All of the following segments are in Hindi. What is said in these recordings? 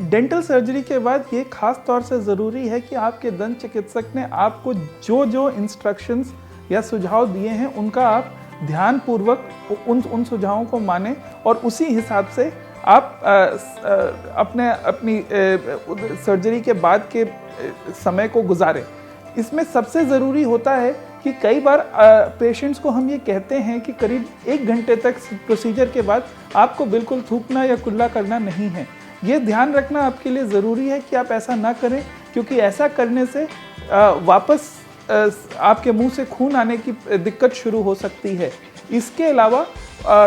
डेंटल सर्जरी के बाद ये खास तौर से ज़रूरी है कि आपके दंत चिकित्सक ने आपको जो जो इंस्ट्रक्शंस या सुझाव दिए हैं उनका आप ध्यानपूर्वक उन सुझावों को मानें और उसी हिसाब से आप अपनी सर्जरी के बाद के समय को गुजारें। इसमें सबसे ज़रूरी होता है कि कई बार पेशेंट्स को हम ये कहते हैं कि करीब 1 घंटे तक प्रोसीजर के बाद आपको बिल्कुल थूकना या कुल्ला करना नहीं है। ये ध्यान रखना आपके लिए ज़रूरी है कि आप ऐसा ना करें, क्योंकि ऐसा करने से वापस आपके मुंह से खून आने की दिक्कत शुरू हो सकती है। इसके अलावा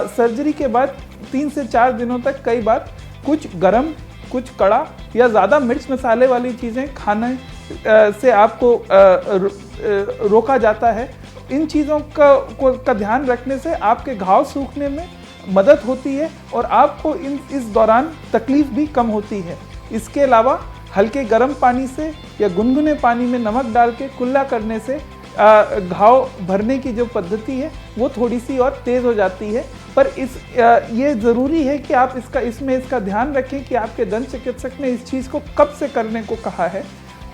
सर्जरी के बाद 3 से 4 दिनों तक कई बार कुछ गरम, कुछ कड़ा या ज़्यादा मिर्च मसाले वाली चीज़ें खाने से आपको रोका जाता है। इन चीज़ों का ध्यान रखने से आपके घाव सूखने में मदद होती है और आपको इस दौरान तकलीफ़ भी कम होती है। इसके अलावा हल्के गर्म पानी से या गुनगुने पानी में नमक डाल के कुल्ला करने से घाव भरने की जो पद्धति है वो थोड़ी सी और तेज़ हो जाती है। पर ये ज़रूरी है कि आप इसका ध्यान रखें कि आपके दंत चिकित्सक ने इस चीज़ को कब से करने को कहा है।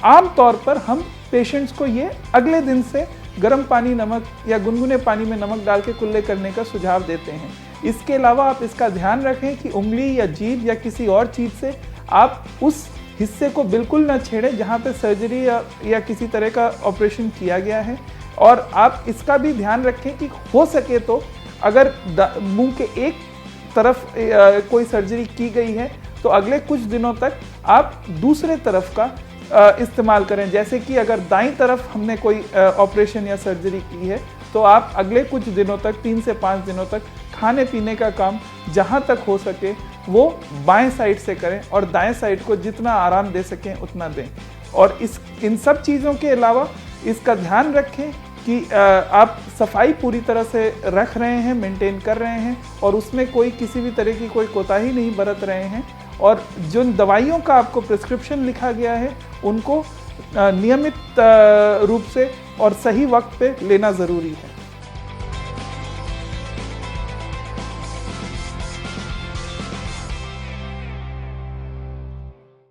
आम तौर पर हम पेशेंट्स को ये अगले दिन से गर्म पानी नमक या गुनगुने पानी में नमक डाल के कुल्ले करने का सुझाव देते हैं। इसके अलावा आप इसका ध्यान रखें कि उंगली या जीभ या किसी और चीज़ से आप उस हिस्से को बिल्कुल ना छेड़ें जहाँ पे सर्जरी या किसी तरह का ऑपरेशन किया गया है। और आप इसका भी ध्यान रखें कि हो सके तो अगर मुंह के एक तरफ कोई सर्जरी की गई है तो अगले कुछ दिनों तक आप दूसरे तरफ का इस्तेमाल करें। जैसे कि अगर दाईं तरफ हमने कोई ऑपरेशन या सर्जरी की है तो आप अगले कुछ दिनों तक 3 से 5 दिनों तक खाने पीने का काम जहाँ तक हो सके वो बाएं साइड से करें और दाएं साइड को जितना आराम दे सकें उतना दें। और इन सब चीज़ों के अलावा इसका ध्यान रखें कि आप सफाई पूरी तरह से रख रहे हैं, मेंटेन कर रहे हैं और उसमें किसी भी तरह की कोई कोताही नहीं बरत रहे हैं। और जो दवाइयों का आपको प्रिस्क्रिप्शन लिखा गया है उनको नियमित रूप से और सही वक्त पे लेना ज़रूरी है।